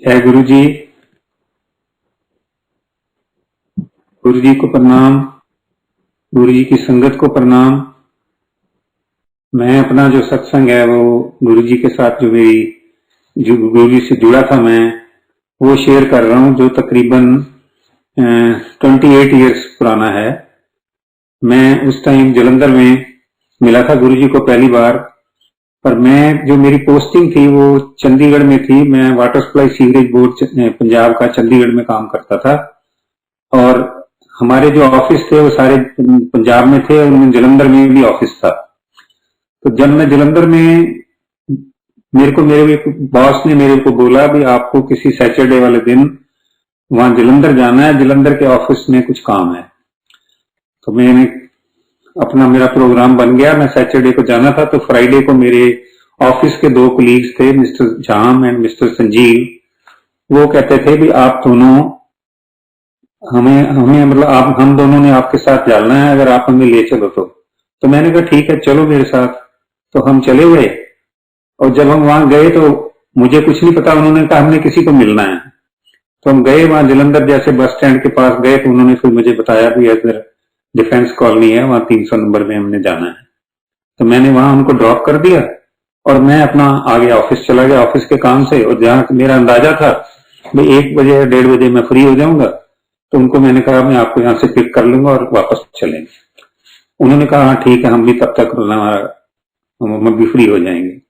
जय गुरु जी। गुरु जी को प्रणाम। गुरु जी की संगत को प्रणाम। मैं अपना जो सत्संग है वो गुरु जी के साथ जो गुरु जी से जुड़ा था मैं वो शेयर कर रहा हूँ, जो तकरीबन 28 ईयर्स पुराना है। मैं उस टाइम जलंधर में मिला था गुरु जी को पहली बार, पर मैं जो मेरी पोस्टिंग थी वो चंडीगढ़ में थी। मैं water supply sewerage board Punjab का चंडीगढ़ में काम करता था, और हमारे जो ऑफिस थे वो सारे पंजाब में थे, और उनमें जलंधर में भी ऑफिस था। तो जब मैं जलंधर में, मेरे एक बॉस ने मेरे को बोला भी आपको किसी सैटरडे वाले दिन वहां जलंधर जाना है, जलंधर के ऑफिस में कुछ काम है। तो मैंने अपना, मेरा प्रोग्राम बन गया, मैं सैटरडे को जाना था। तो फ्राइडे को मेरे ऑफिस के दो कलीग्स थे, mister jam and mister Sanjeev, वो कहते थे भी आप दोनों हमें हमें मतलब आप हम दोनों ने आपके साथ जाना है, अगर आप हमें ले चलो तो मैंने कहा ठीक है चलो मेरे साथ। तो हम चले गए, और जब हम वहां गए तो मुझे कुछ नहीं पता, उन्होंने कहा हमने किसी को मिलना है। तो हम गए वहां जलंधर, जैसे बस स्टैंड के पास गए तो उन्होंने फिर मुझे बताया भी इधर डिफेंस कॉलोनी है, वहां 300 नंबर में हमने जाना है। तो मैंने वहां उनको ड्रॉप कर दिया और मैं अपना आगे ऑफिस चला गया, ऑफिस के काम से। और जहां मेरा अंदाजा था भाई 1 बजे या 1:30 बजे मैं फ्री हो जाऊंगा, तो उनको मैंने कहा मैं आपको यहाँ से पिक कर लूंगा और वापस चलेंगे। उन्होंने कहा हाँ ठीक है, हम भी तब तक हम भी फ्री हो जाएंगे।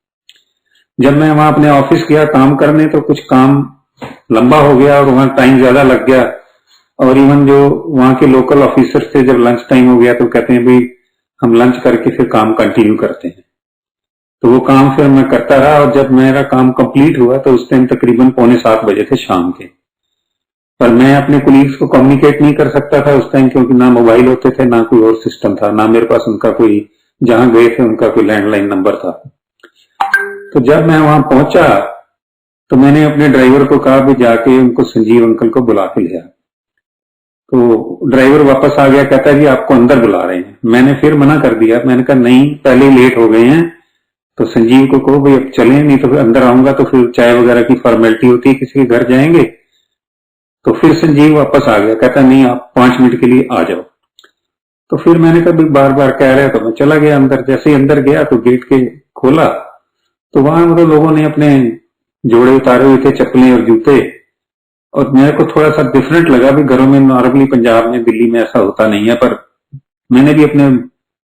जब मैं वहां अपने ऑफिस गया काम करने, तो कुछ काम लंबा हो गया और वहां टाइम ज्यादा लग गया। और इवन जो वहां के लोकल ऑफिसर थे, जब लंच टाइम हो गया तो कहते हैं भाई हम लंच करके फिर काम कंटिन्यू करते हैं। तो वो काम फिर मैं करता रहा, और जब मेरा काम कंप्लीट हुआ तो उस टाइम तकरीबन 6:45 बजे थे शाम के। पर मैं अपने कोलीग्स को कम्युनिकेट नहीं कर सकता था उस टाइम, क्योंकि ना मोबाइल होते थे, ना कोई और सिस्टम था, ना मेरे पास उनका कोई, जहां गए थे उनका कोई लैंडलाइन नंबर था। तो जब मैं वहां पहुंचा तो मैंने अपने ड्राइवर को कहा भी जाके उनको संजीव अंकल को बुला के लिया। तो ड्राइवर वापस आ गया, कहता है जी आपको अंदर बुला रहे हैं। मैंने फिर मना कर दिया, मैंने कहा नहीं पहले ही लेट हो गए हैं, तो संजीव को कहो भाई अब चलें, नहीं तो फिर अंदर आऊंगा तो फिर चाय वगैरह की फॉर्मेलिटी होती है, किसी के घर जाएंगे। तो फिर संजीव वापस आ गया, कहता नहीं आप 5 मिनट के लिए आ जाओ। तो फिर मैंने कहा बार बार कह रहे, तो मैं चला गया अंदर। जैसे ही अंदर गया तो गेट के खोला तो वहां मतलब लोगों ने अपने जोड़े उतारे हुए थे, चप्पलें और जूते। और मेरे को थोड़ा सा डिफरेंट लगा भी, घरों में नॉर्मली पंजाब में दिल्ली में ऐसा होता नहीं है, पर मैंने भी अपने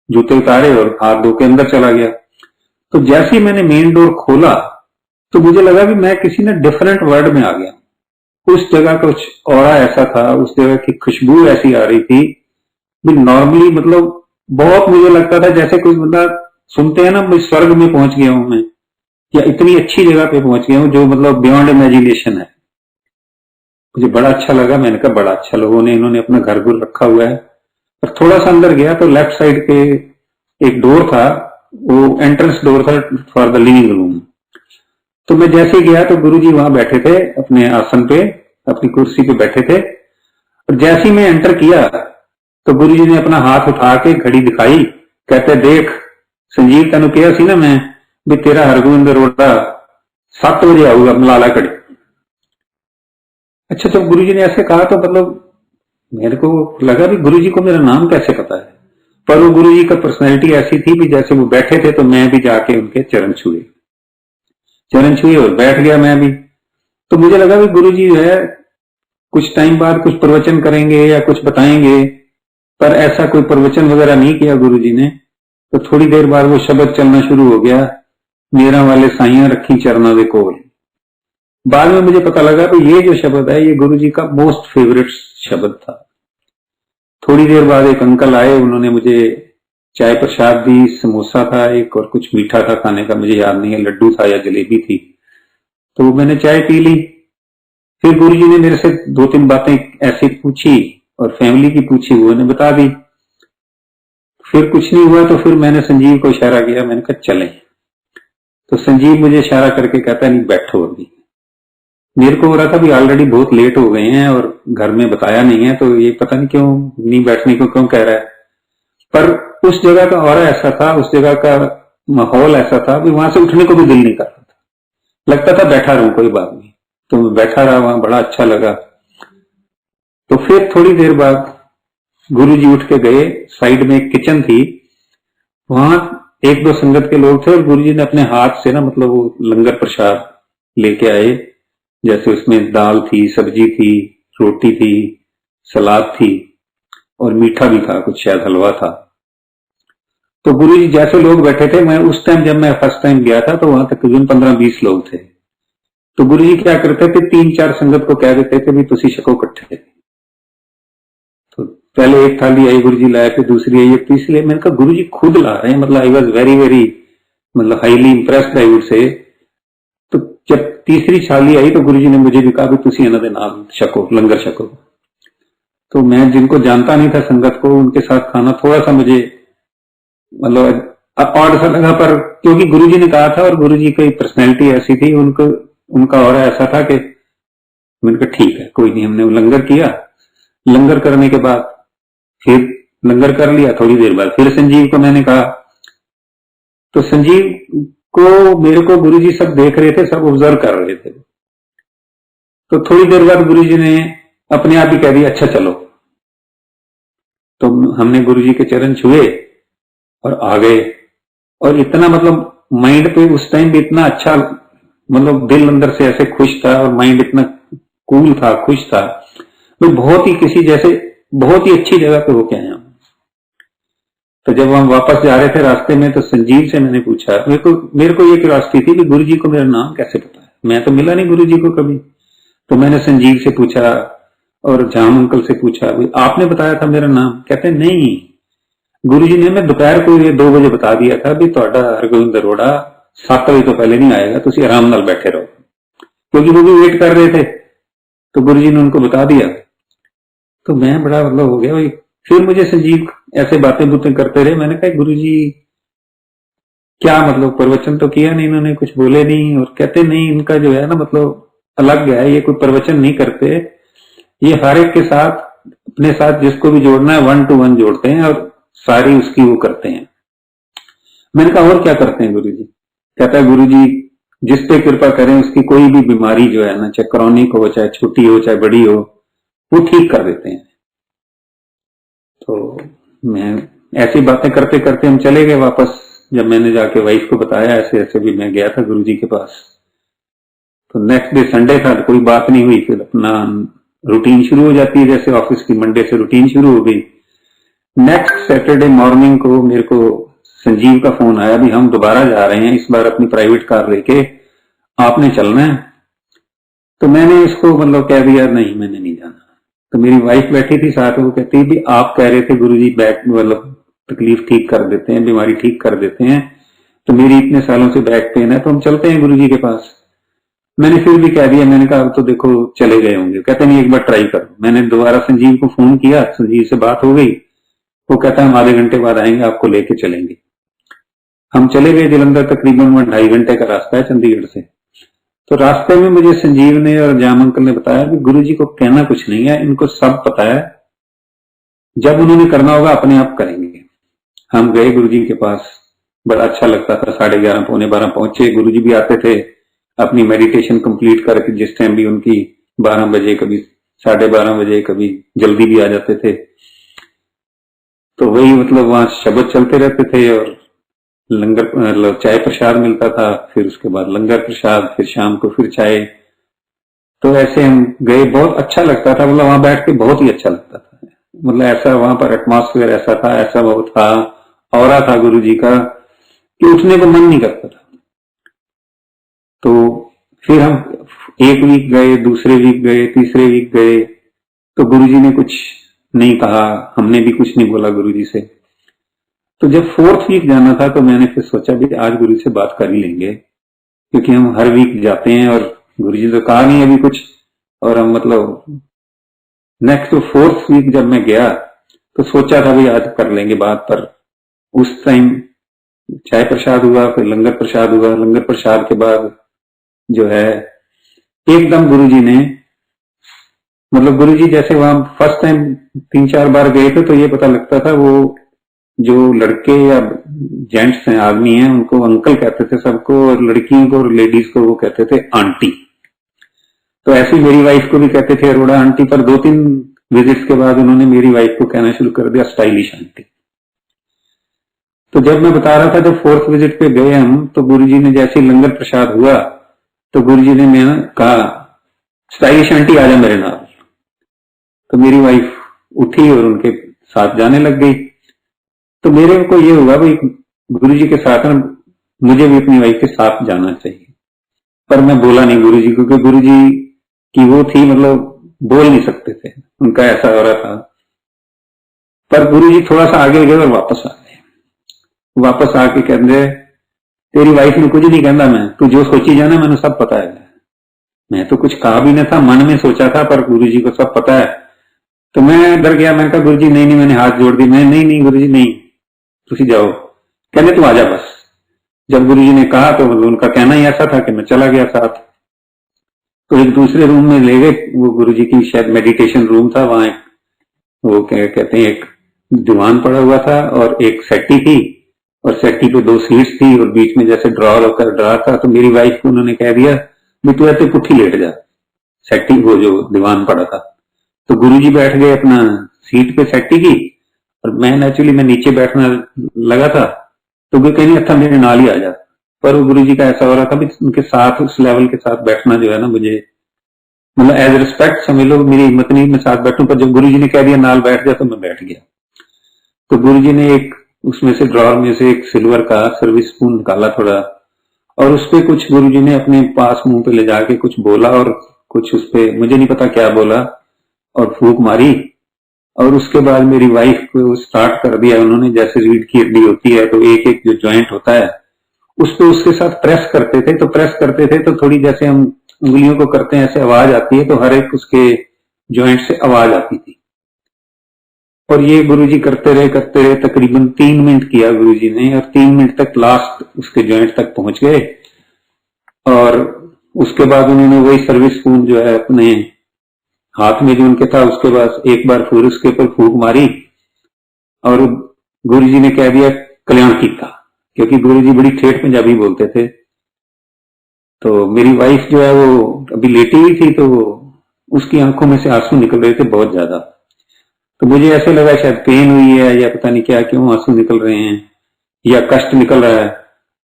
जूते उतारे और हाथ धो के अंदर चला गया। तो जैसे ही मैंने मेन डोर खोला तो मुझे लगा कि मैं किसी ने डिफरेंट वर्ल्ड में आ गया। उस जगह का कुछ ऑरा ऐसा था, उस जगह की खुशबू ऐसी आ रही थी भी, नॉर्मली मतलब बहुत मुझे लगता था जैसे कोई बंदा, सुनते हैं ना मैं स्वर्ग में पहुंच गया हूं मैं, या इतनी अच्छी जगह पे पहुंच गया हूं जो मतलब बियॉन्ड इमेजिनेशन है। मुझे बड़ा अच्छा लगा, मैंने कहा बड़ा अच्छा लोगों ने, इन्होंने अपना घर गुर रखा हुआ है। पर थोड़ा सा अंदर गया तो लेफ्ट साइड पे एक डोर था, वो एंट्रेंस डोर था फॉर द लिविंग रूम। तो मैं जैसे ही गया तो गुरुजी वहां बैठे थे अपने आसन पे, अपनी कुर्सी पे बैठे थे। और जैसे ही मैं एंटर किया तो गुरुजी ने अपना हाथ उठा के घड़ी दिखाई, कहते देख संजीव तेन कहा सी ना मैं भी तेरा हरगोविंद रोड़ा 7 बजे आऊगा, मलाला कड़ी। अच्छा, जब गुरुजी ने ऐसे कहा तो मतलब मेरे को लगा भी गुरुजी को मेरा नाम कैसे पता है। पर वो गुरुजी का पर्सनैलिटी ऐसी थी भी जैसे वो बैठे थे तो मैं भी जाके उनके चरण छुए और बैठ गया मैं भी। तो मुझे लगा भी गुरुजी जो है कुछ टाइम बाद कुछ प्रवचन करेंगे या कुछ बताएंगे, पर ऐसा कोई प्रवचन वगैरह नहीं किया गुरुजी ने। तो थोड़ी देर बाद वो शब्द चलना शुरू हो गया, मेरा वाले साइयां रखी चरणों दे कोल। बाद में मुझे पता लगा कि ये जो शब्द है ये गुरुजी का मोस्ट फेवरेट शब्द था। थोड़ी देर बाद एक अंकल आए, उन्होंने मुझे चाय प्रसाद दी, समोसा था एक और कुछ मीठा था खाने का, मुझे याद नहीं है लड्डू था या जलेबी थी। तो मैंने चाय पी ली। फिर गुरुजी ने मेरे से 2-3 बातें ऐसी पूछी और फैमिली की पूछी, वो ने बता दी। फिर कुछ नहीं हुआ तो फिर मैंने संजीव को इशारा किया, मैंने कहा चलें। तो संजीव मुझे इशारा करके कहता नहीं बैठो अभी। मेरे को हो रहा था भी ऑलरेडी बहुत लेट हो गए हैं और घर में बताया नहीं है, तो ये पता नहीं क्यों नहीं बैठने को क्यों कह रहा है। पर उस जगह का ऑरा ऐसा था, उस जगह का माहौल ऐसा था कि वहां से उठने को भी दिल नहीं कर रहा था, लगता था बैठा रहूं कोई बात नहीं। तो मैं बैठा रहा वहां, बड़ा अच्छा लगा। तो फिर थोड़ी देर बाद गुरुजी उठ के गए, साइड में एक किचन थी, वहां एक दो संगत के लोग थे और गुरुजी ने अपने हाथ से ना मतलब वो लंगर प्रसाद लेके आए, जैसे उसमें दाल थी, सब्जी थी, रोटी थी, सलाद थी और मीठा भी था, कुछ शायद हलवा था। तो गुरुजी जैसे लोग बैठे थे, मैं उस टाइम जब मैं फर्स्ट टाइम गया था तो वहां तकरीबन 15-20 लोग थे। तो गुरुजी क्या करते थे, 3-4 संगत को कह देते थे भी तुसी छको इकट्ठे। तो पहले एक थाली आई गुरुजी लाए, फिर दूसरी आई, एक तीसरी आई। मैंने कहा गुरुजी खुद ला रहे हैं, मतलब आई वॉज वेरी वेरी मतलब highly impressed I would say. तो जब तीसरी थाली आई तो गुरुजी ने मुझे भी कहा भी तुसी इन्हां दे नाल छको, लंगर छको। तो मैं जिनको जानता नहीं था संगत को, उनके साथ खाना थोड़ा सा मुझे मतलब ऑड सा लगा, पर क्योंकि गुरुजी ने कहा था और गुरुजी की पर्सनैलिटी ऐसी थी, उनको उनका और ऐसा था कि मैंने कहा ठीक है कोई नहीं। हमने लंगर किया, लंगर करने के बाद फिर लंगर कर लिया, थोड़ी देर बाद फिर संजीव को मैंने कहा। तो संजीव को मेरे को गुरुजी सब देख रहे थे, सब ऑब्जर्व कर रहे थे। तो थोड़ी देर बाद गुरुजी ने अपने आप ही कह दिया अच्छा चलो। तो हमने गुरुजी के चरण छुए और आ गए। और इतना मतलब माइंड पे उस टाइम भी इतना अच्छा, मतलब दिल अंदर से ऐसे खुश था और माइंड इतना कूल था, खुश था, मैं बहुत ही किसी जैसे बहुत ही अच्छी जगह पे होके आया हूं। तो जब हम वापस जा रहे थे रास्ते में, तो संजीव से मैंने पूछा, मेरे को ये क्यूरियोसिटी थी कि गुरुजी को मेरा नाम कैसे पता है, मैं तो मिला नहीं गुरुजी को कभी। तो मैंने संजीव से पूछा और जाम अंकल से पूछा, आपने बताया था मेरा नाम? कहते नहीं, गुरुजी ने मैं दोपहर को ये 2 बजे बता दिया था भी ਤੁਹਾਡਾ हरगोविंद अरोड़ा 7 बजे तो पहले नहीं आएगा, तुसी आराम नाल बैठे रहो, क्योंकि वो भी वेट कर रहे थे। तो गुरुजी ने उनको बता दिया। तो मैं बड़ा मतलब हो गया भाई। फिर मुझे संजीव ऐसे बातें बुतें करते रहे। मैंने कहा गुरुजी क्या मतलब प्रवचन तो किया नहीं इन्होंने, कुछ बोले नहीं। और कहते नहीं, इनका जो है ना मतलब अलग है, ये कोई प्रवचन नहीं करते, ये हर एक के साथ अपने साथ जिसको भी जोड़ना है 1 to 1 जोड़ते हैं और सारी उसकी वो करते हैं। मैंने कहा और क्या करते हैं गुरुजी? कहता है गुरुजी जिस पे कृपा करें उसकी कोई भी बीमारी जो है ना, चाहे क्रॉनिक हो, चाहे छोटी हो, चाहे बड़ी हो, वो ठीक कर देते हैं। तो मैं ऐसी बातें करते करते हम चले गए वापस। जब मैंने जाके वाइफ को बताया ऐसे ऐसे भी मैं गया था गुरुजी के पास, तो नेक्स्ट डे संडे था, तो कोई बात नहीं हुई। फिर अपना रूटीन शुरू हो जाती है, जैसे ऑफिस की मंडे से रूटीन शुरू हो गई। नेक्स्ट सैटरडे मॉर्निंग को मेरे को संजीव का फोन आया भी हम दोबारा जा रहे हैं, इस बार अपनी प्राइवेट कार लेके, आपने चलना है। तो मैंने इसको मतलब कह दिया नहीं मैंने नहीं जाना। तो मेरी वाइफ बैठी थी साथ, वो कहती भी आप कह रहे थे गुरुजी बैक मतलब तकलीफ ठीक कर देते हैं, बीमारी ठीक कर देते हैं, तो मेरी इतने सालों से बैक पेन है, तो हम चलते हैं गुरुजी के पास। मैंने फिर भी कह दिया, मैंने कहा अब तो देखो चले गए होंगे। कहते नहीं एक बार ट्राई करो। मैंने दोबारा संजीव को फोन किया, संजीव से बात हो गई, वो कहता हम आधे घंटे बाद आएंगे, आपको लेके चलेंगे। हम चले गए जलंधर, तकरीबन 2.5 घंटे का रास्ता है चंडीगढ़ से। तो रास्ते में मुझे संजीव ने और जाम अंकल ने बताया कि गुरुजी को कहना कुछ नहीं है, इनको सब पता है, जब उन्होंने करना होगा अपने आप करेंगे। हम गए गुरुजी के पास, बड़ा अच्छा लगता था। 11:30 पौने 12 पहुंचे। गुरुजी भी आते थे अपनी मेडिटेशन कंप्लीट करके, जिस टाइम भी उनकी 12 बजे, कभी 12:30 बजे, कभी जल्दी भी आ जाते थे। तो वही मतलब वहां शब्द चलते रहते थे और लंगर मतलब चाय प्रसाद मिलता था, फिर उसके बाद लंगर प्रसाद, फिर शाम को फिर चाय। तो ऐसे हम गए, बहुत अच्छा लगता था, मतलब वहां बैठ के बहुत ही अच्छा लगता था। मतलब ऐसा वहां पर एटमॉस्फेयर ऐसा था, ऐसा वो था, ऑरा था गुरुजी का कि उठने को मन नहीं करता था। तो फिर हम एक वीक गए, दूसरे वीक गए, तीसरे वीक गए, तो गुरुजी ने कुछ नहीं कहा, हमने भी कुछ नहीं बोला गुरुजी से। तो जब 4th वीक जाना था तो मैंने फिर सोचा भी आज गुरुजी से बात कर ही लेंगे, क्योंकि हम हर वीक जाते हैं और गुरुजी तो कहा नहीं अभी कुछ, और हम मतलब नेक्स्ट 4th वीक जब मैं गया तो सोचा था भी आज कर लेंगे बात। पर उस टाइम चाय प्रसाद हुआ, फिर लंगर प्रसाद हुआ। लंगर प्रसाद के बाद जो है एकदम गुरुजी ने मतलब गुरुजी जैसे वहां फर्स्ट टाइम 3-4 बार गए थे तो ये पता लगता था, वो जो लड़के या जेंट्स हैं, आदमी हैं, उनको अंकल कहते थे सबको, और लड़कियों को और लेडीज को वो कहते थे आंटी। तो तो ऐसे ही मेरी वाइफ को भी कहते थे अरोड़ा आंटी, पर 2-3 विजिट्स के बाद उन्होंने मेरी वाइफ को कहना शुरू कर दिया स्टाइलिश आंटी। तो जब मैं बता रहा था, जब 4th विजिट पे गए हम, तो गुरुजी ने जैसे ही लंगर प्रसाद हुआ तो गुरुजी ने मैं कहा स्टाइलिश आंटी आ जा मेरे नाल। तो मेरी वाइफ उठी और उनके साथ जाने लग गई। तो मेरे को ये हुआ भाई गुरुजी के साथ ना मुझे भी अपनी वाइफ के साथ जाना चाहिए, पर मैं बोला नहीं गुरुजी को, क्योंकि गुरुजी की वो थी, मतलब बोल नहीं सकते थे, उनका ऐसा हो रहा था। पर गुरुजी थोड़ा सा आगे गए और वापस आ गए। वापस आके कहते तेरी वाइफ ने कुछ नहीं कहना, मैं तू जो सोची जाना मैंने सब पता है। मैं तो कुछ कहा भी नहीं था, मन में सोचा था, पर गुरुजी को सब पता है। तो मैं डर गया, मैंने कहा गुरुजी नहीं नहीं, मैंने हाथ जोड़ दी, मैं नहीं नहीं गुरुजी नहीं, तुसी जाओ। कहने तू आजा बस। जब गुरुजी ने कहा तो उनका कहना ही ऐसा था कि मैं चला गया साथ। तो एक दूसरे रूम में ले गए, वो गुरुजी की शायद मेडिटेशन रूम था, वहां एक वो कहते हैं एक दीवान पड़ा हुआ था और एक सेट्टी थी, और सेट्टी पे 2 सीट्स थी और बीच में जैसे ड्रॉर होकर ड्रा था। तो मेरी वाइफ को उन्होंने कह दिया भी तू ऐसे पुट्ठी लेट जा, सेट्टी वो जो दीवान पड़ा था। तो गुरुजी बैठ गए अपना सीट पे सेट्टी की, और मैं नेचुरली मैं नीचे बैठना लगा था। तो वो कहीं अच्छा मेरे नाल ही आ जा, पर वो गुरुजी का ऐसा हो रहा था भी उनके साथ उस लेवल के साथ बैठना जो है ना, मुझे मतलब एज रिस्पेक्ट समझ लो, मेरी हिम्मत नहीं मैं साथ बैठूं। पर जब गुरुजी ने कह दिया नाल बैठ जा, तो मैं बैठ गया। तो गुरुजी ने एक उसमें से ड्रॉर में से एक सिल्वर का सर्विस स्पून निकाला थोड़ा, और उसपे कुछ गुरुजी ने अपने पास मुंह पे ले जाके कुछ बोला, और कुछ उसपे मुझे नहीं पता क्या बोला, और फूंक मारी। और उसके बाद मेरी वाइफ को स्टार्ट कर दिया उन्होंने, जैसे रीढ़ की हड्डी होती है तो एक एक जो ज्वाइंट होता है उस पे उसके साथ प्रेस करते थे। तो प्रेस करते थे तो थोड़ी जैसे हम उंगलियों को करते हैं ऐसे आवाज आती है, तो हर एक उसके ज्वाइंट से आवाज आती थी। और ये गुरुजी करते रहे तकरीबन 3 मिनट किया गुरुजी ने, और 3 मिनट तक लास्ट उसके ज्वाइंट तक पहुंच गए। और उसके बाद उन्होंने वही सर्विस स्पून जो है अपने हाथ में जो उनके था उसके बाद एक बार फिर उसके ऊपर फूंक मारी, और गुरुजी ने कह दिया कल्याण कीता, क्योंकि गुरुजी बड़ी ठेठ पंजाबी बोलते थे। तो मेरी वाइफ जो है वो अभी लेटी हुई थी, तो उसकी आंखों में से आंसू निकल रहे थे बहुत ज्यादा। तो मुझे ऐसे लगा शायद पेन हुई है या पता नहीं क्या, क्यों आंसू निकल रहे हैं या कष्ट निकल रहा है।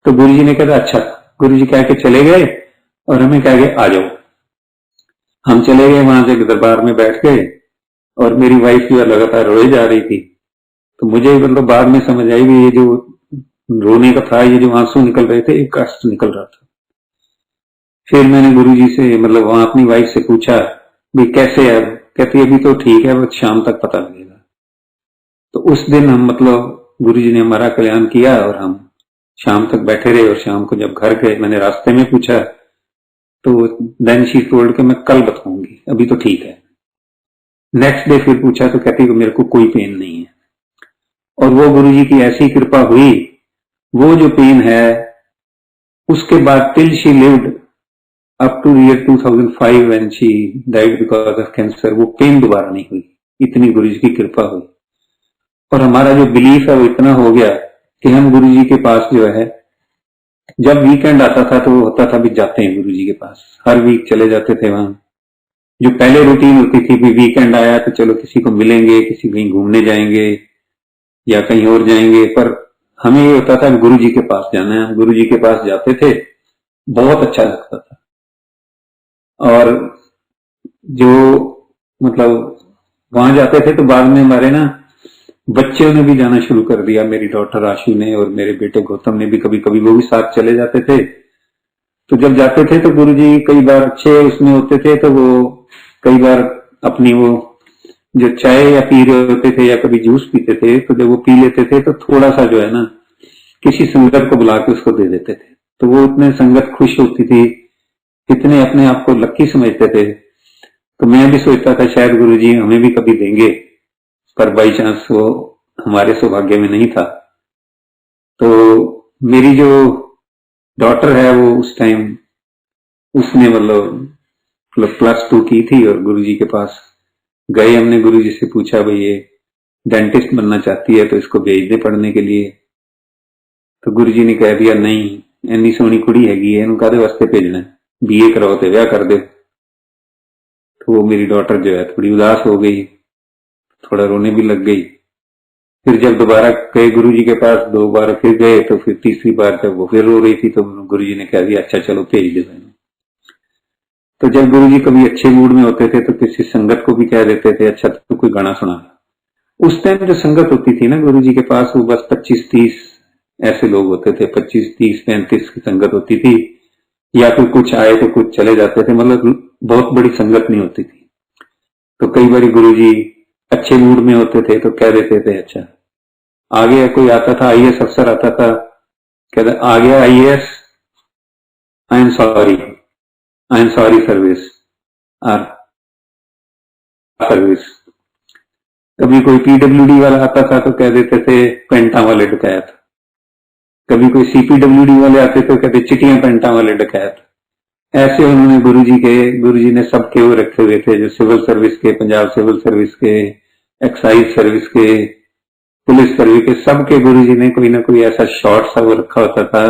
तो गुरुजी ने कहा अच्छा, गुरुजी कह के चले गए और हमें कह गए आ जाओ। हम चले गए, वहां से दरबार में बैठ गए, और मेरी वाइफ जो है लगातार रोए जा रही थी। तो मुझे मतलब बाद में समझ आई भी ये जो रोने का था, ये जो आंसू निकल रहे थे, एक कष्ट निकल रहा था। फिर मैंने गुरुजी से मतलब वहां अपनी वाइफ से पूछा भी कैसे है, कहती अभी तो ठीक है, बस शाम तक पता लगेगा। तो उस दिन हम मतलब गुरुजी ने हमारा कल्याण किया और हम शाम तक बैठे रहे। और शाम को जब घर गए, मैंने रास्ते में पूछा तो देन शी टोल्ड के मैं कल बताऊंगी, अभी तो ठीक है। नेक्स्ट डे फिर पूछा तो कहती मेरे को कोई पेन नहीं है। और वो गुरुजी की ऐसी कृपा हुई, वो जो पेन है उसके बाद till she lived up two year 2005 when she died because of cancer, वो पेन दोबारा नहीं हुई, इतनी गुरुजी की कृपा हुई। और हमारा जो बिलीफ है वो इतना हो गया कि हम गुरुजी के पास जो है जब वीकेंड आता था तो होता था भी जाते हैं गुरुजी के पास, हर वीक चले जाते थे वहां। जो पहले रूटीन होती थी भी वीकेंड आया तो चलो किसी को मिलेंगे, किसी कहीं घूमने जाएंगे या कहीं और जाएंगे, पर हमें ये होता था गुरुजी के पास जाना है। हम गुरुजी के पास जाते थे, बहुत अच्छा लगता था। और जो मतलब वहां जाते थे तो बाद में हमारे ना बच्चों ने भी जाना शुरू कर दिया, मेरी डॉटर आशु ने और मेरे बेटे गौतम ने भी कभी कभी वो भी साथ चले जाते थे। तो जब जाते थे तो गुरुजी कई बार अच्छे उसमें होते थे, तो वो कई बार अपनी वो जो चाय या पी रहे होते थे या कभी जूस पीते थे, तो जब वो पी लेते थे तो थोड़ा सा जो है ना किसी संगत को बुला के उसको दे देते थे। तो वो इतने संगत खुश होती थी, इतने अपने आप को लक्की समझते थे। तो मैं भी सोचता था शायद गुरुजी हमें भी कभी देंगे, पर बाई चांस वो हमारे सौभाग्य में नहीं था। तो मेरी जो डॉटर है वो उस टाइम उसने मतलब +2 की थी, और गुरुजी के पास गए। हमने गुरुजी से पूछा भाई ये डेंटिस्ट बनना चाहती है तो इसको भेज दे पढ़ने के लिए। तो गुरुजी ने कह दिया नहीं, इन्नी सोहनी कुड़ी हैगी है, इन्हों कादे वास्ते भेजना, BA कराओ ते ब्याह कर दे। तो वो मेरी डॉटर जो है थोड़ी उदास हो गई, थोड़ा रोने भी लग गई। फिर जब दोबारा गए गुरुजी के पास, 2 बार फिर गए, तो फिर तीसरी बार जब वो फिर रो रही थी तो गुरुजी ने कह दिया अच्छा चलो भेज दे मैंने। तो जब गुरुजी कभी अच्छे मूड में होते थे तो किसी संगत को भी कह देते थे अच्छा तो कोई गाना सुना। उस टाइम जो संगत होती थी ना गुरुजी के पास, वो बस 25-30 ऐसे लोग होते थे, 25-30-35 की संगत होती थी, या फिर कुछ आए तो कुछ चले जाते थे, मतलब बहुत बड़ी संगत नहीं होती थी। तो कई बार गुरुजी अच्छे मूड में होते थे तो कह देते थे अच्छा आ गया, कोई आता था आईएएस अफसर आता था, कहते आ गया IAS, I am sorry service और सर्विस। कभी कोई पीडब्ल्यूडी वाला आता था तो कह देते थे पेंटा वाले डकैत। कभी कोई सीपीडब्ल्यूडी वाले आते तो कहते चिटियां पेंटा वाले डकैत। ऐसे उन्होंने गुरुजी ने सबके वो रखे हुए थे, जो सिविल सर्विस के, पंजाब सिविल सर्विस के, एक्साइज सर्विस के, पुलिस सर्विस के, सबके गुरुजी ने कोई ना कोई ऐसा शॉर्ट सा वो रखा होता था,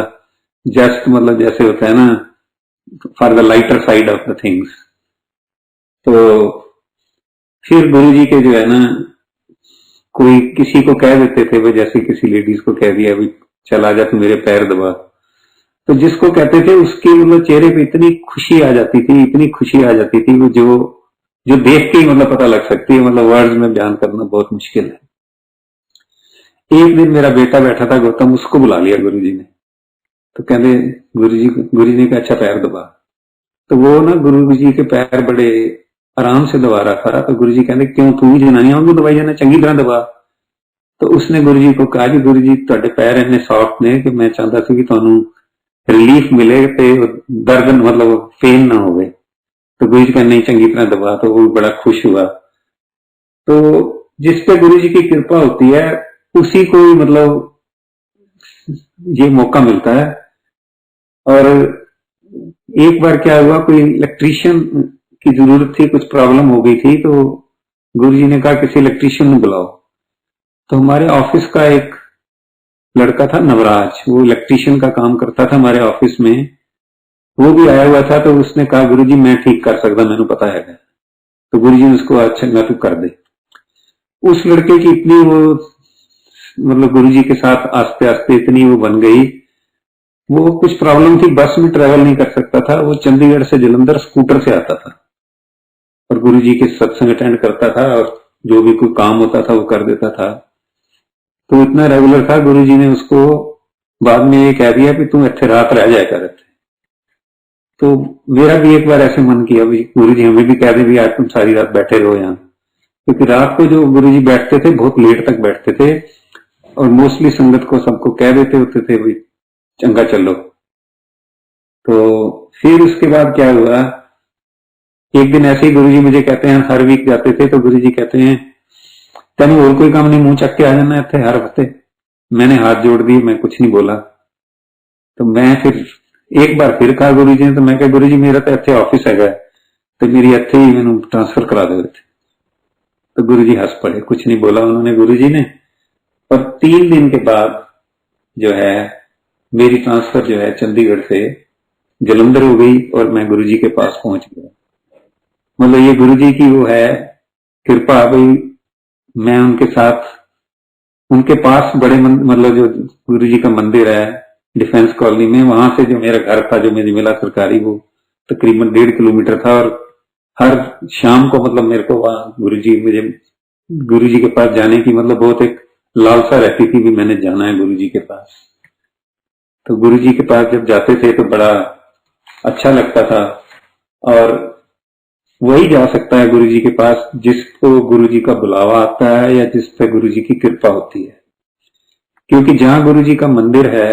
जस्ट मतलब जैसे होता है ना for the lighter side of the things. तो फिर गुरुजी के जो है ना, कोई किसी को कह देते थे, वो जैसे किसी लेडीज को कह दिया भाई चल आजा तू मेरे पैर दबा, तो जिसको कहते थे उसके मतलब चेहरे पे इतनी खुशी आ जाती थी, इतनी खुशी आ जाती थी, वो जो जो देख के ही मतलब पता लग सकती है, मतलब वर्ड्स में बयान करना बहुत मुश्किल है। एक दिन मेरा बेटा बैठा था गौतम, उसको बुला लिया गुरुजी ने, तो कहते गुरुजी ने कहा अच्छा पैर दबा। तो वो ना गुरुजी के पैर बड़े आराम से दबा रहा था, तो गुरुजी कहते क्यों तू भी जनानी होगी दवाई जाना चंगी तरह दबा। तो उसने गुरुजी को कहा जी गुरुजी तुहाडे पैर इन्ने सॉफ्ट ने कि मैं चाहता सी कि तुहानू रिलीफ मिले ते दर्द मतलब पेन ना होवे। तो गुरुजी कहने नहीं चंगी तरह दबा, तो वो बड़ा खुश हुआ। तो जिस पे गुरुजी की कृपा होती है उसी को मतलब ये मौका मिलता है। और एक बार क्या हुआ, कोई इलेक्ट्रीशियन की जरूरत थी, कुछ प्रॉब्लम हो गई थी, तो गुरुजी ने कहा किसी इलेक्ट्रीशियन को बुलाओ। तो हमारे ऑफिस का एक लड़का था नवराज, वो इलेक्ट्रीशियन का काम करता था हमारे ऑफिस में, वो भी आया हुआ था। तो उसने कहा गुरुजी मैं ठीक कर सकता, मैंने पता है। तो गुरुजी ने उसको अच्छा मैं तू कर दे। उस लड़के की इतनी वो मतलब गुरुजी के साथ आस्ते आस्ते इतनी वो बन गई, वो कुछ प्रॉब्लम थी, बस में ट्रेवल नहीं कर सकता था, वो चंडीगढ़ से जलंधर स्कूटर से आता था और गुरुजी के सत्संग अटेंड करता था, और जो भी कोई काम होता था वो कर देता था। तो इतना रेगुलर था, गुरुजी ने उसको बाद में ये कह दिया कि तू इतने रात रह जाया कर। तो मेरा भी एक बार ऐसे मन किया गुरुजी हमें भी कह दे भी आज तुम सारी रात बैठे रहो यहाँ, क्योंकि रात को जो गुरुजी बैठते थे बहुत लेट तक बैठते थे, और मोस्टली संगत को सबको कह देते होते थे भाई चंगा चलो। तो फिर उसके बाद क्या हुआ, एक दिन ऐसे ही गुरुजी मुझे कहते हैं, हर वीक जाते थे, तो गुरुजी कहते हैं तेन और कोई काम नहीं, मुंह चक के आ जाना इतने हर हफ्ते। मैंने हाथ जोड़ दिए, मैं कुछ नहीं बोला। तो मैं फिर एक बार फिर कहा गुरुजी ने, तो मैं कहा गुरुजी मेरा तो इतने ऑफिस है, तो मेरी इतने ही मैंने ट्रांसफर करा दे। तो गुरुजी हंस पड़े, कुछ नहीं बोला उन्होंने गुरुजी ने। और 3 दिन के बाद जो है मेरी ट्रांसफर जो है चंडीगढ़ से जलंधर हो गई, और मैं गुरुजी के पास पहुंच गया। मतलब ये गुरुजी की वो है कृपा भाई, मैं उनके साथ उनके पास बड़े मतलब जो गुरुजी का मंदिर है डिफेंस कॉलोनी में, वहां से जो मेरा घर था जो मुझे मिला सरकारी, वो तकरीबन 1.5 किलोमीटर था, और हर शाम को मतलब मेरे को वहां मुझे गुरुजी के पास जाने की मतलब बहुत एक लालसा रहती थी भी मैंने जाना है गुरुजी के पास। तो गुरुजी के पास जब जाते थे तो बड़ा अच्छा लगता था, और वही जा सकता है गुरुजी के पास जिसको गुरुजी का बुलावा आता है या जिस पर गुरुजी की कृपा होती है। क्योंकि जहां गुरुजी का मंदिर है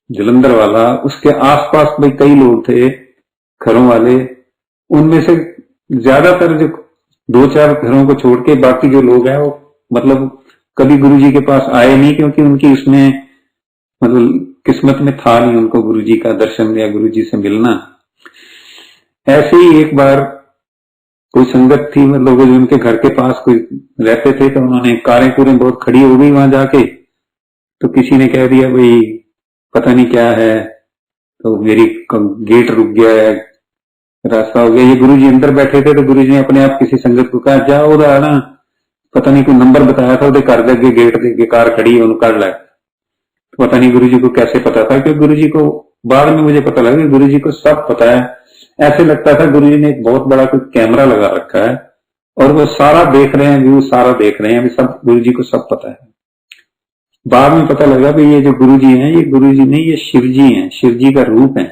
जलंधर वाला, उसके आसपास भाई कई लोग थे घरों वाले, उनमें से ज्यादातर जो 2-4 घरों को छोड़ के बाकी जो लोग हैं वो मतलब कभी गुरुजी के पास आए नहीं, क्योंकि उनकी उसमें मतलब किस्मत में था नहीं उनको गुरुजी का दर्शन या गुरुजी से मिलना। ऐसे ही एक बार कोई संगत थी, मतलब जो उनके घर के पास कोई रहते थे, तो उन्होंने कारें कूरें बहुत खड़ी हो गई वहां जाके, तो किसी ने कह दिया भाई पता नहीं क्या है, तो मेरी गेट रुक गया है, रास्ता हो गया। ये गुरु जी अंदर बैठे थे तो गुरु जी ने अपने आप किसी संगत को कहा जाओ उधर आना, पता नहीं कोई नंबर बताया था, घर के अगे गेट के कार खड़ी है, उन्होंने कर ला। पता नहीं गुरु जी को कैसे पता था, क्योंकि गुरु जी को बाद में मुझे पता लगा कि गुरु जी को सब पता है। ऐसे लगता था गुरु जी ने एक बहुत बड़ा कोई कैमरा लगा रखा है और वो सारा देख रहे हैं, व्यू सारा देख रहे हैं, अभी सब गुरु जी को सब पता है। बाद में पता लगा कि ये जो गुरु जी हैं, ये गुरु जी नहीं, ये शिव जी हैं, शिव जी का रूप है।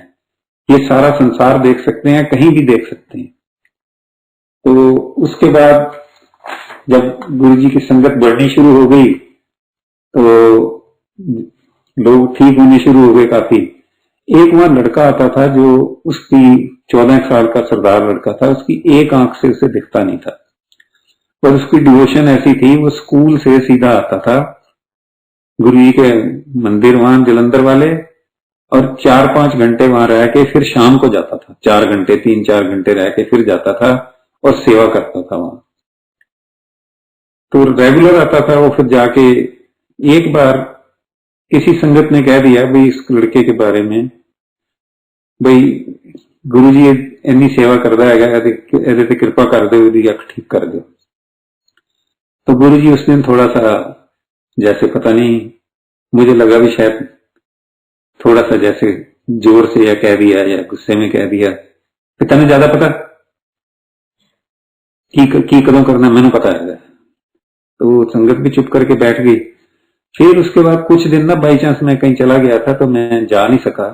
ये सारा संसार देख सकते हैं, कहीं भी देख सकते हैं। तो उसके बाद जब गुरु जी की संगत बढ़नी शुरू हो गई तो लोग ठीक होने शुरू हो गए काफी। एक वहां लड़का आता था जो उसकी 14 साल का सरदार लड़का था, उसकी एक आंख से उसे दिखता नहीं था, पर उसकी डिवोशन ऐसी थी, वो स्कूल से सीधा आता था गुरु जी के मंदिर वहां जलंधर वाले, और 4-5 घंटे वहां रह के फिर शाम को जाता था। 4 घंटे 3-4 घंटे रह के फिर जाता था और सेवा करता था वहां। तो रेगुलर आता था वो। फिर जाके एक बार किसी संगत ने कह दिया भाई इस लड़के के बारे में, भाई गुरु जी इन्नी सेवा करता है, ਇਹਦੇ ਤੇ कृपा कर दो, ਉਹਦੀ अख ठीक कर दो। तो गुरु जी उस दिन थोड़ा सा जैसे पता नहीं, मुझे लगा भी शायद थोड़ा सा जैसे जोर से या कह दिया या गुस्से में कह दिया कि तने ज्यादा पता की कदों करना, मैंने पता है। तो संगत भी चुप करके बैठ गई। फिर उसके बाद कुछ दिन ना बाई चांस मैं कहीं चला गया था तो मैं जा नहीं सका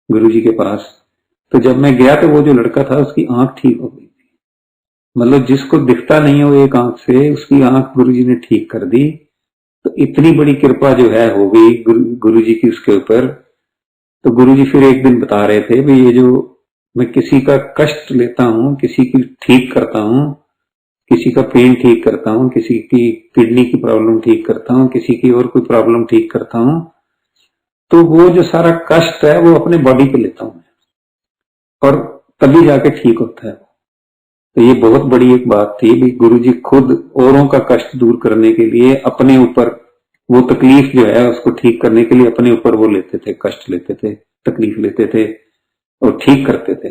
गुरु जी के पास। तो जब मैं गया तो वो जो लड़का था उसकी आंख ठीक हो गई थी, मतलब जिसको दिखता नहीं हो एक आंख से, उसकी आंख गुरु जी ने ठीक कर दी। तो इतनी बड़ी कृपा जो है हो गई गुरु जी की उसके ऊपर। तो गुरु जी फिर एक दिन बता रहे थे भी ये जो मैं किसी का कष्ट लेता हूं, किसी की ठीक करता हूं, किसी का पेन ठीक करता हूं, किसी की किडनी की प्रॉब्लम ठीक करता हूं, किसी की और कोई प्रॉब्लम ठीक करता हूं, तो वो जो सारा कष्ट है वो अपने बॉडी पे लेता हूं और तभी जाके ठीक होता है। तो ये बहुत बड़ी एक बात थी भी गुरु जी खुद औरों का कष्ट दूर करने के लिए अपने ऊपर वो तकलीफ जो है उसको ठीक करने के लिए अपने ऊपर वो लेते थे, कष्ट लेते थे, तकलीफ लेते थे और ठीक करते थे।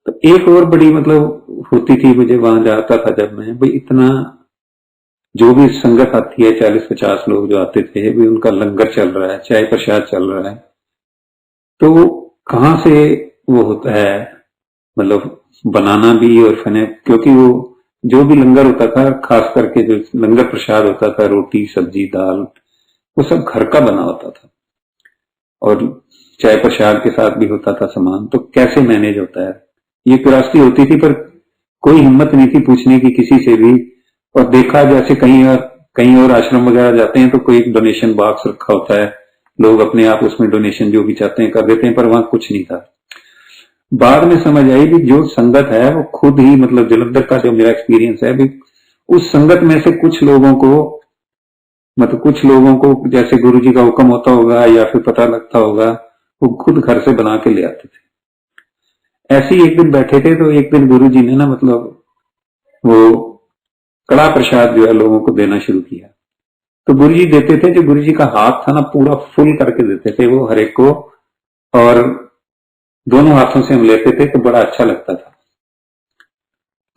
तो एक और बड़ी मतलब होती थी मुझे वहां जाता था जब मैं, भाई इतना जो भी संगत आती है 40-50 लोग जो आते थे, भी उनका लंगर चल रहा है, चाय प्रसाद चल रहा है, तो कहां से वो होता है मतलब बनाना भी और फने, क्योंकि वो जो भी लंगर होता था, खास करके जो लंगर प्रसाद होता था, रोटी सब्जी दाल, वो सब घर का बना होता था और चाय प्रसाद के साथ भी होता था सामान। तो कैसे मैनेज होता है, ये क्यूरियोसिटी होती थी, पर कोई हिम्मत नहीं थी पूछने की किसी से भी। और देखा जैसे कहीं और आश्रम वगैरह जाते हैं तो कोई डोनेशन बॉक्स रखा होता है, लोग अपने आप उसमें डोनेशन जो भी चाहते हैं कर देते हैं, पर वहां कुछ नहीं था। बाद में समझ आई कि जो संगत है वो खुद ही, मतलब जलंधर का जो मेरा एक्सपीरियंस है भी, उस संगत में से कुछ लोगों को जैसे गुरु जी का हुक्म होता होगा या फिर पता लगता होगा, वो खुद घर से बना के ले आते थे। ऐसे ही एक दिन बैठे थे तो एक दिन गुरु जी ने ना मतलब वो कड़ा प्रसाद जो है लोगों को देना शुरू किया। तो गुरु जी देते थे, जो गुरु जी का हाथ था ना पूरा फुल करके देते थे वो हर एक को, और दोनों हाथों से हम लेते थे तो बड़ा अच्छा लगता था।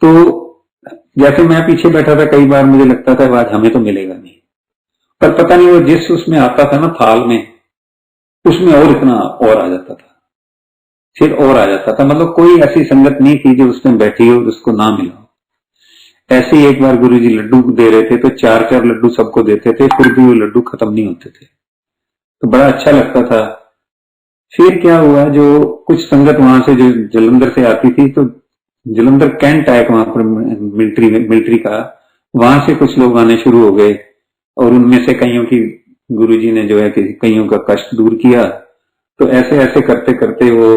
तो जैसे मैं पीछे बैठा था, कई बार मुझे लगता था आज हमें तो मिलेगा नहीं, पर पता नहीं वो जिस उसमें आता था ना थाल में, उसमें और इतना और आ जाता था, फिर और आ जाता था। मतलब कोई ऐसी संगत नहीं थी जो उसमें बैठी हो जिसको ना मिला। ऐसे ही एक बार गुरु जी लड्डू दे रहे थे तो 4-4 लड्डू सबको देते थे, फिर भी वो लड्डू खत्म नहीं होते थे, तो बड़ा अच्छा लगता था। फिर क्या हुआ, जो कुछ संगत वहां से जो जलंधर से आती थी, तो जलंधर कैंट है वहां पर मिलिट्री का, वहां से कुछ लोग आने शुरू हो गए और उनमें से कईयों की गुरुजी ने जो है कि कईयों का कष्ट दूर किया। तो ऐसे ऐसे करते करते वो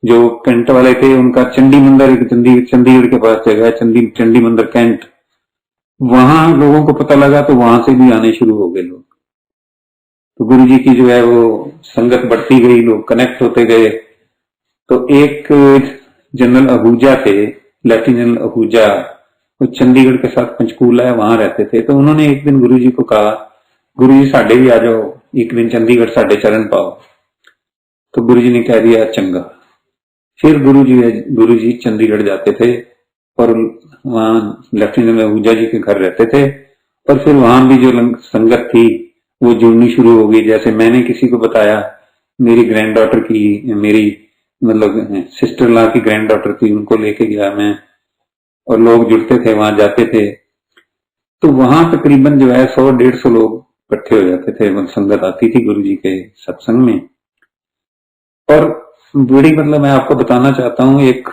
जो कैंट वाले थे उनका चंडी मंदिर, चंडीगढ़ के पास जगह है चंडी मंदिर कैंट, वहां लोगों को पता लगा तो वहां से भी आने शुरू हो गए लोग। तो गुरु जी की जो है वो संगत बढ़ती गई, लोग कनेक्ट होते गए। तो एक जनरल आहूजा थे, लेफ्टिनेंट जनरल आहूजा, वो चंडीगढ़ के साथ पंचकूला है वहां रहते थे। तो उन्होंने एक दिन गुरु जी को कहा, गुरु जी साढ़े भी आ जाओ एक दिन चंडीगढ़, साढ़े चरण पाओ। तो गुरु जी ने कह दिया चंगा। फिर गुरु जी चंडीगढ़ जाते थे और वहां लेफ्टिनेंट आहूजा जी के घर रहते थे, और फिर वहां भी जो संगत थी वो जुड़नी शुरू हो गई। जैसे मैंने किसी को बताया, मेरी ग्रैंड डॉटर की, मेरी मतलब सिस्टर लॉ की ग्रैंड डॉटर थी, उनको लेके गया मैं, और लोग जुड़ते थे, वहां जाते थे। तो वहां तकरीबन जो है 100-150 लोग इकट्ठे हो जाते थे, मतलब संगत आती थी गुरु जी के सत्संग में। और बड़ी मतलब मैं आपको बताना चाहता हूँ, एक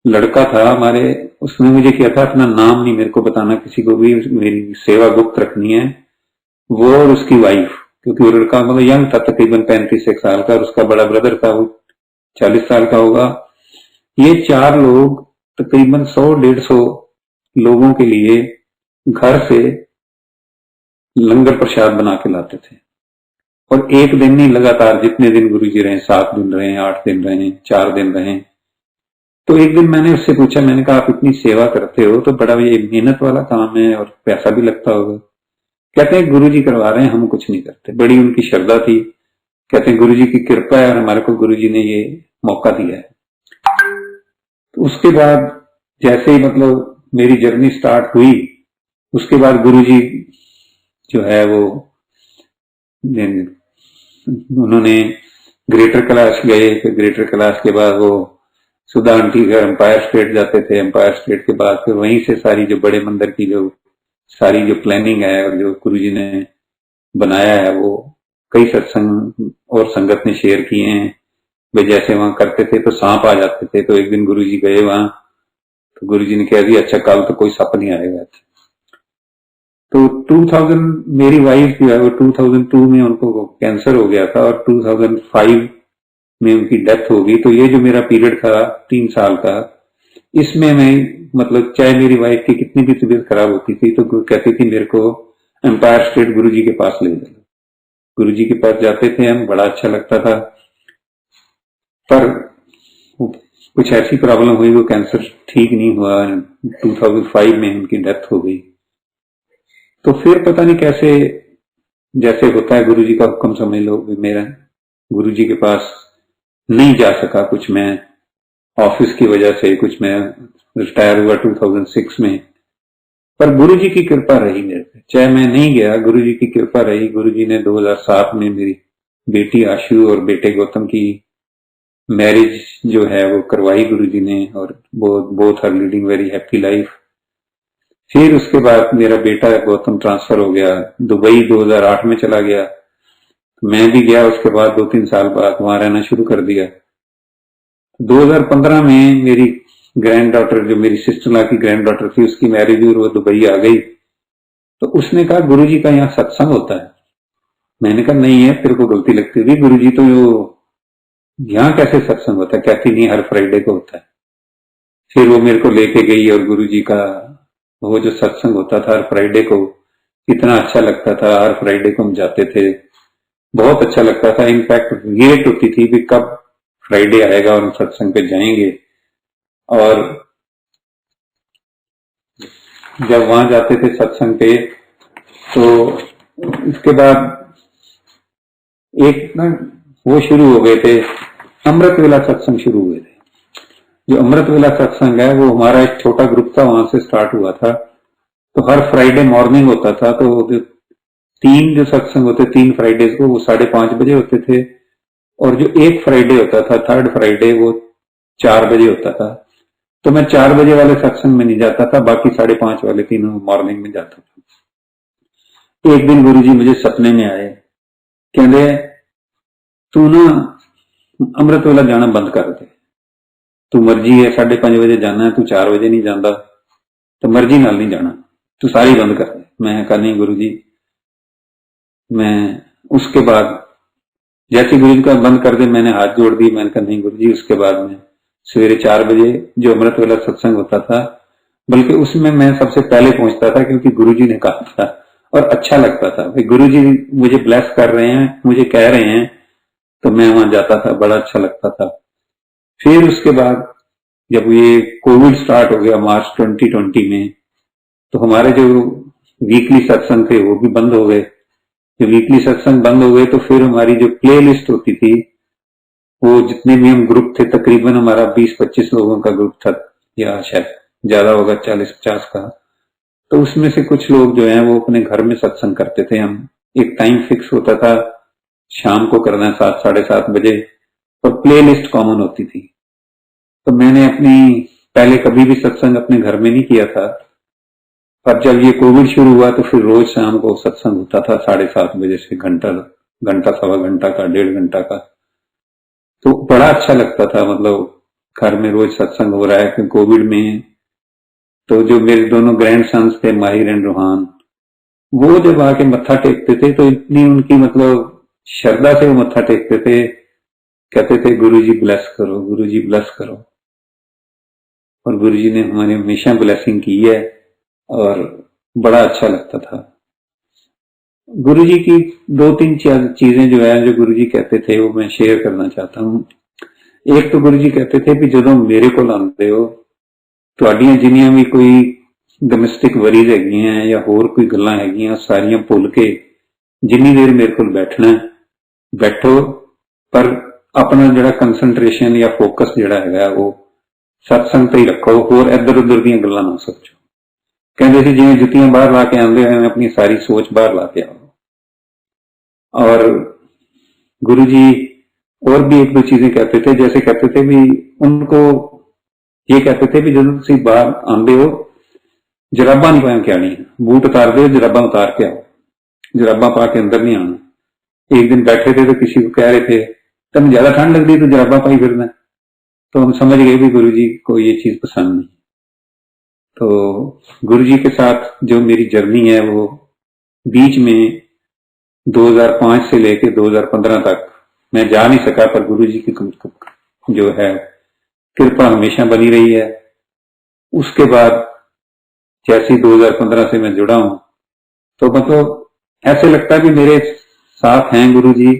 लड़का था हमारे, उसने मुझे किया था अपना नाम नहीं मेरे को बताना किसी को भी, मेरी सेवा गुप्त रखनी है, वो और उसकी वाइफ, क्योंकि वो लड़का मतलब यंग था, तकरीबन 35 साल का, और उसका बड़ा ब्रदर था वो 40 साल का होगा। ये 4 लोग तकरीबन 100-150 लोगों के लिए घर से लंगर प्रसाद बना के लाते थे। और एक दिन नहीं, लगातार जितने दिन गुरुजी रहे, 7 दिन रहे, 8 दिन रहे, 4 दिन रहे। तो एक दिन मैंने उससे पूछा, मैंने कहा आप इतनी सेवा करते हो तो बड़ा ये मेहनत वाला काम है और पैसा भी लगता होगा। कहते हैं गुरुजी करवा रहे हैं, हम कुछ नहीं करते। बड़ी उनकी श्रद्धा थी। कहते हैं गुरुजी की कृपा है और हमारे को गुरुजी ने ये मौका दिया है। तो उसके बाद जैसे ही मतलब मेरी जर्नी स्टार्ट हुई, उसके बाद गुरुजी जो है वो उन्होंने ग्रेटर कैलाश गए। फिर ग्रेटर कैलाश के बाद वो सुधा आंटी घर एम्पायर स्टेट जाते थे। एम्पायर स्टेट के बाद फिर वहीं से सारी जो बड़े मंदिर की जो सारी जो प्लानिंग है और जो गुरुजी ने बनाया है, वो कई सत्संग और संगत ने शेयर किए हैं। वे जैसे वहां करते थे तो सांप आ जाते थे, तो एक दिन गुरुजी गए वहां, तो गुरुजी ने कह दिया अच्छा कल तो कोई सांप नहीं आएगा। तो 2000 मेरी वाइफ जो है वो 2002 में उनको कैंसर हो गया था और 2005 में उनकी डेथ हो गई। तो ये जो मेरा पीरियड था 3 साल का, इसमें मैं मतलब चाहे मेरी वाइफ की कितनी भी तबीयत खराब होती थी तो कहती थी मेरे को एम्पायर स्टेट गुरुजी के पास ले चलो। गुरुजी के पास जाते थे हम, बड़ा अच्छा लगता था। पर कुछ ऐसी प्रॉब्लम हुई, वो कैंसर ठीक नहीं हुआ, 2005 में उनकी डेथ हो गई। तो फिर पता नहीं कैसे, जैसे होता है गुरुजी का हुक्म समझ लो, मेरा गुरुजी के पास नहीं जा सका। कुछ मैं ऑफिस की वजह से, कुछ मैं रिटायर हुआ 2006 में, पर गुरुजी की कृपा रही मेरे पे। चाहे मैं नहीं गया, गुरुजी की कृपा रही। गुरुजी ने 2007 में मेरी बेटी आशु और बेटे गौतम की मैरिज जो है वो करवाई गुरुजी ने, और both are leading very happy life. फिर उसके बाद मेरा बेटा गौतम ट्रांसफर हो गया दुबई, 2008 में चला गया। मैं भी गया उसके बाद 2-3 साल बाद, वहां रहना शुरू कर दिया। 2015 में मेरी ग्रैंड डॉटर, जो मेरी सिस्टर लॉ की ग्रैंड डॉटर थी, उसकी मैरिज हुई और वो दुबई आ गई। तो उसने कहा गुरुजी का यहाँ सत्संग होता है। मैंने कहा नहीं है, तेरे को गलती लगती होगी, गुरुजी तो यहाँ कैसे सत्संग होता है? कहती नहीं, हर फ्राइडे को होता है। फिर वो मेरे को लेके गई और गुरुजी का वो जो सत्संग होता था हर फ्राइडे को, इतना अच्छा लगता था। हर फ्राइडे को हम जाते थे, बहुत अच्छा लगता था। इनफैक्ट वेट होती थी कि कब फ्राइडे आएगा और हम सत्संग पे जाएंगे। और जब वहां जाते थे सत्संग पे, तो इसके बाद एक ना वो शुरू हो गए थे, अमृत वेला सत्संग शुरू हुए थे। जो अमृत वेला सत्संग है वो हमारा एक छोटा ग्रुप था, वहां से स्टार्ट हुआ था। तो हर फ्राइडे मॉर्निंग होता था। तो तीन जो सत्संग होते 3 फ्राइडेज को, वो 5:30 बजे होते थे। और जो एक फ्राइडे होता था, थर्ड फ्राइडे, वो 4 बजे होता था। तो मैं 4 बजे वाले सत्संग में नहीं जाता था, बाकी 5:30 वाले तीनों मॉर्निंग में जाता था। एक दिन गुरुजी मुझे सपने में आए, कहते तू ना अमृत वेला जाना बंद कर दे, तू मर्जी है 5:30 बजे जाना है, तू 4 बजे नहीं जाता, तो मर्जी नाल नहीं जाना, तू सारी बंद कर दे। मैं कहा नहीं गुरुजी। मैं उसके बाद जैसे गुरुजी का बंद कर दे, मैंने हाथ जोड़ दिए, मैंने कहा नहीं गुरुजी। उसके बाद में सवेरे 4 बजे जो अमृत वेला सत्संग होता था, बल्कि उसमें मैं सबसे पहले पहुंचता था, क्योंकि गुरुजी ने कहा था और अच्छा लगता था। गुरुजी मुझे ब्लेस कर रहे हैं, मुझे कह रहे हैं, तो मैं वहां जाता था, बड़ा अच्छा लगता था। फिर उसके बाद जब ये कोविड स्टार्ट हो गया मार्च 2020 में, तो हमारे जो वीकली सत्संग थे वो भी बंद हो गए। वीकली सत्संग बंद हो गए तो फिर हमारी जो प्ले लिस्ट होती थी वो जितने भी हम ग्रुप थे, तकरीबन हमारा 20-25 लोगों का ग्रुप था, या शायद ज्यादा होगा, 40-50 का। तो उसमें से कुछ लोग जो हैं वो अपने घर में सत्संग करते थे। हम एक टाइम फिक्स होता था, शाम को करना है 7-7:30 बजे, और प्ले लिस्ट कॉमन होती थी। तो मैंने अपनी पहले कभी भी सत्संग अपने घर में नहीं किया था, पर जब ये कोविड शुरू हुआ तो फिर रोज शाम को सत्संग होता था 7:30 बजे से, घंटा घंटा सवा घंटा का, 1.5 घंटा का। तो बड़ा अच्छा लगता था, मतलब घर में रोज सत्संग हो रहा है। कि कोविड में तो जो मेरे दोनों ग्रैंड सन्स थे, माहिर एंड रूहान, वो जब आके मत्था टेकते थे तो इतनी उनकी मतलब श्रद्धा से वो मत्था टेकते थे, कहते थे गुरुजी ब्लेस करो, गुरुजी ब्लेस करो। और गुरुजी ने हमारी हमेशा ब्लेसिंग की है, और बड़ा अच्छा लगता था। गुरुजी की 2-3 चीजें जो है, जो गुरुजी कहते थे, वो मैं शेयर करना चाहता हूँ। एक तो गुरुजी कहते थे कि ਜਦੋਂ मेरे को आते हो, ਤੁਹਾਡੀਆਂ ਜਿੰਨੀਆਂ ਵੀ ਕੋਈ ਡੋਮੈਸਟਿਕ ਵਰੀਜ਼ ਹੈਗੀਆਂ ਜਾਂ ਹੋਰ ਕੋਈ ਗੱਲਾਂ ਹੈਗੀਆਂ, ਸਾਰੀਆਂ ਭੁੱਲ ਕੇ ਜਿੰਨੀ ਦੇਰ ਮੇਰੇ ਕੋਲ ਬੈਠਣਾ ਬੈਠੋ, ਪਰ ਆਪਣਾ ਜਿਹੜਾ ਕੰਸੈਂਟਰੇਸ਼ਨ ਜਾਂ ਫੋਕਸ ਜਿਹੜਾ ਹੈਗਾ ਉਹ ਸਤਸੰਗ ਤੇ ਹੀ ਰੱਖੋ, ਹੋਰ ਇੱਧਰ ਉੱਧਰ ਦੀਆਂ ਗੱਲਾਂ ਨਾ ਸੋਚੋ। ਕਹਿੰਦੇ ਸੀ ਜਿਵੇਂ ਜੁੱਤੀਆਂ ਬਾਹਰ ਲਾ ਕੇ ਆਉਂਦੇ ਹੋਏ ਆਪਣੀ ਸਾਰੀ सोच बाहर ला के आओ। और गुरुजी और भी 1-2 चीजें कहते थे, जैसे कहते थे भी उनको ये कहते थे भी ਜਦੋਂ ਤੁਸੀਂ ਬਾਹਰ ਆਉਂਦੇ ਹੋ, ਜਰਾਬਾਂ नहीं पा के आनी, बूट उतार दो, जराबां उतार के आओ, जराबां पा के अंदर नहीं आना। एक दिन बैठे थे तो किसी को कह रहे थे तब ज्यादा ठंड लगती तो जराबां पाई फिरना, तो हम समझ गए भी गुरुजी को ये चीज पसंद नहीं। तो गुरुजी के साथ जो मेरी जर्नी है वो बीच में 2005 से लेकर 2015 तक मैं जा नहीं सका, पर गुरुजी की जो है कृपा हमेशा बनी रही है। उसके बाद जैसे 2015 से मैं जुड़ा हूं तो मतलब ऐसे लगता है कि मेरे साथ हैं गुरुजी,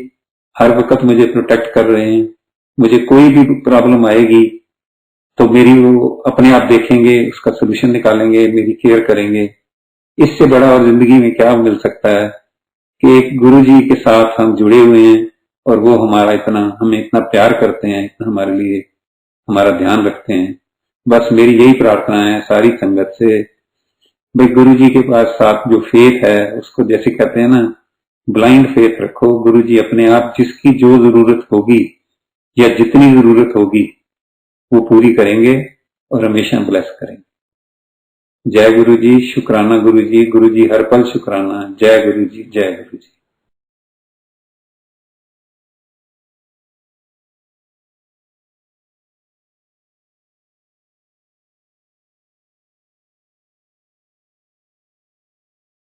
हर वक्त मुझे प्रोटेक्ट कर रहे हैं। मुझे कोई भी प्रॉब्लम आएगी तो मेरी वो अपने आप देखेंगे, उसका सोल्यूशन निकालेंगे, मेरी केयर करेंगे। इससे बड़ा और जिंदगी में क्या मिल सकता है कि एक गुरुजी के साथ हम जुड़े हुए हैं और वो हमें इतना प्यार करते हैं, इतना हमारे लिए हमारा ध्यान रखते हैं। बस मेरी यही प्रार्थना है सारी संगत से, भाई गुरुजी के पास साथ जो फेथ है उसको, जैसे कहते हैं ना, ब्लाइंड फेथ रखो। गुरुजी अपने आप जिसकी जो जरूरत होगी या जितनी जरूरत होगी वो पूरी करेंगे और हमेशा ब्लेस करेंगे। जय गुरुजी, शुक्राना गुरुजी, गुरुजी हर पल शुक्राना। जय गुरुजी, जय गुरुजी।